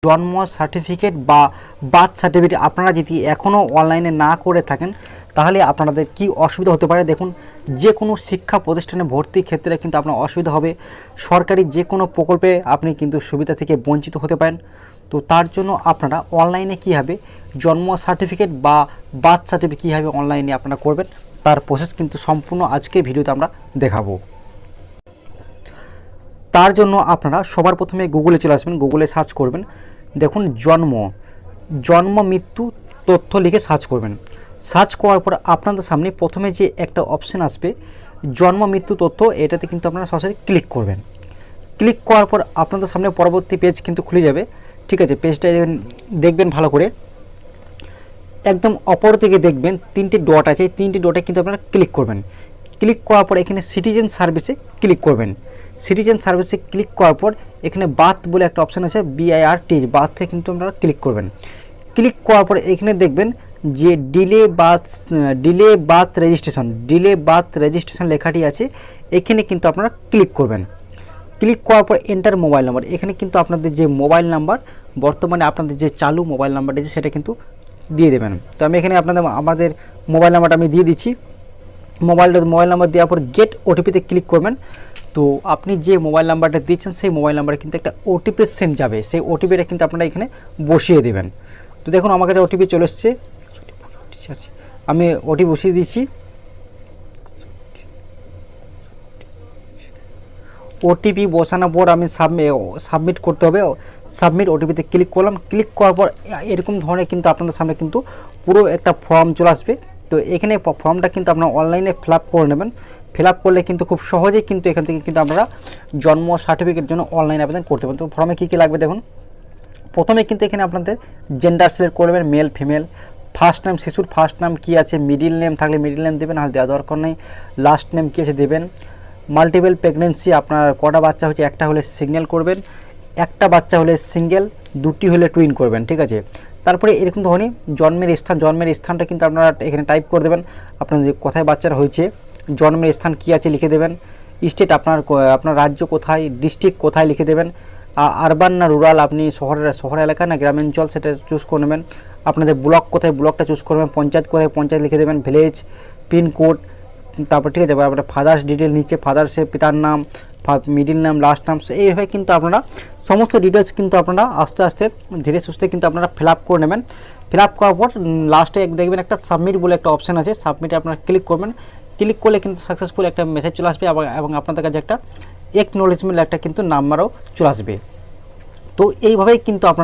জন্ম সার্টিফিকেট বা birth certificate আপনারা যদি এখনও অনলাইনে না করে থাকেন তাহলে আপনাদের কি অসুবিধা হতে পারে। দেখুন, যে কোনো শিক্ষা প্রতিষ্ঠানে ভর্তির ক্ষেত্রে কিন্তু আপনার অসুবিধা হবে। সরকারি যে কোনো প্রকল্পে আপনি কিন্তু সুবিধা থেকে বঞ্চিত হতে পারেন। তো তার জন্য আপনারা অনলাইনে কীভাবে জন্ম সার্টিফিকেট বা বার্থ সার্টিফিকেট কীভাবে অনলাইনে আপনারা করবেন তার প্রসেস কিন্তু সম্পূর্ণ আজকের ভিডিওতে আমরা দেখাবো। তার জন্য আপনারা সবার প্রথমে গুগলে চলে আসবেন, গুগলে সার্চ করবেন, দেখুন জন্ম মৃত্যু তথ্য লিখে সার্চ করবেন। সার্চ করার পর আপনাদের সামনে প্রথমে যে একটা অপশান আসবে জন্ম মৃত্যু তথ্য, এটাতে কিন্তু আপনারা সরাসরি ক্লিক করবেন। ক্লিক করার পর আপনাদের সামনে পরবর্তী পেজ কিন্তু খুলে যাবে। ঠিক আছে, পেজটা দেখবেন ভালো করে। একদম অপর দিকে দেখবেন তিনটে ডট আছে, তিনটে ডটে কিন্তু আপনারা ক্লিক করবেন। ক্লিক করার পর এখানে সিটিজেন সার্ভিসে ক্লিক করবেন। সিটিজেন সার্ভিসে ক্লিক করার পর এখানে বার্থ বলে একটা অপশান আছে, BIRT, বার্থে কিন্তু আপনারা ক্লিক করবেন। ক্লিক করার পর এখানে দেখবেন যে ডিলে বার্থ রেজিস্ট্রেশন লেখাটি আছে, এখানে কিন্তু আপনারা ক্লিক করবেন। ক্লিক করার পর এন্টার মোবাইল নাম্বার, এখানে কিন্তু আপনাদের যে মোবাইল নাম্বার বর্তমানে আপনাদের যে চালু মোবাইল নাম্বারটি আছে সেটা কিন্তু দিয়ে দেবেন। তো আমি এখানে আমাদের মোবাইল নাম্বারটা আমি দিয়ে দিচ্ছি। মোবাইল নাম্বার দেওয়ার পর গেট ওটিপিতে ক্লিক করবেন। তো আপনি যে মোবাইল নাম্বারটা দিয়েছেন সেই মোবাইল নাম্বারে কিন্তু একটা ওটিপি সেন্ড যাবে, সেই ওটিপিটা কিন্তু আপনারা এখানে বসিয়ে দেবেন। তো দেখুন আমার কাছে ওটিপি চলে এসছে, আমি ওটিপি বসিয়ে দিচ্ছি। ওটিপি বসানোর পর আমি সাবমিট করতে হবে, সাবমিট ওটিপিতে ক্লিক করলাম। ক্লিক করার পর এরকম ধরনের কিন্তু আপনাদের সামনে কিন্তু পুরো একটা ফর্ম চলে আসবে। তো এখানে ফর্মটা কিন্তু আপনারা অনলাইনে ফিল আপ করে নেবেন। ফিল আপ করলে কিন্তু খুব সহজেই কিন্তু এখান থেকে কিন্তু আপনারা জন্ম সার্টিফিকেটের জন্য অনলাইন আবেদন করতে পারেন। তো ফর্মে কী কী লাগবে দেখুন, প্রথমে কিন্তু এখানে আপনাদের জেন্ডার সিলেক্ট করবেন, মেল ফিমেল, ফার্স্ট নেম, শিশুর ফার্স্ট নাম কী আছে, মিডিল নেম থাকলে মিডিল নেম দেবেন, আর দেওয়া দরকার নেই, লাস্ট নেম কী আছে দেবেন। মাল্টিপল প্রেগনেন্সি, আপনার কটা বাচ্চা হচ্ছে, একটা হলে সিঙ্গেল করবেন, একটা বাচ্চা হলে সিঙ্গেল, দুটি হলে টুইন করবেন। ঠিক আছে, তারপরে এরকম ধরনের জন্মের স্থানটা কিন্তু আপনারা এখানে টাইপ করে দেবেন, আপনাদের কোথায় বাচ্চারা হয়েছে, জন্মের স্থান কী আছে লিখে দেবেন, স্টেট আপনার রাজ্য কোথায়, ডিস্ট্রিক্ট কোথায় লিখে দেবেন, আরবান না রুরাল, আপনি শহর এলাকা না গ্রামাঞ্চল সেটা চুজ করে নেবেন, আপনাদের ব্লক কোথায় ব্লকটা চুজ করবেন, পঞ্চায়েত কোথায় পঞ্চায়েত লিখে দেবেন, ভিলেজ, পিনকোড, তারপর ঠিক আছে আপনার ফাদার্স ডিটেল নিচে ফাদার্সের পিতার নাম, মিডিল নাম, লাস্ট নাম, এইভাবে কিন্তু আপনারা সমস্ত ডিটেলস কিন্তু আপনারা আস্তে আস্তে ধীরে সুস্থে কিন্তু আপনারা ফিল আপ করে নেবেন। ফিল আপ করার পর লাস্টে দেখবেন একটা সাবমিট বলে একটা অপশান আছে, সাবমিটে আপনারা ক্লিক করবেন। ক্লিক করলে কিন্তু সাকসেসফুল একটা মেসেজ চলে আসবে এবং আপনাদের কাছে একটা একনোলেজমেন্ট একটা কিন্তু নাম্বারও চলে আসবে। তো এইভাবেই কিন্তু আপনারা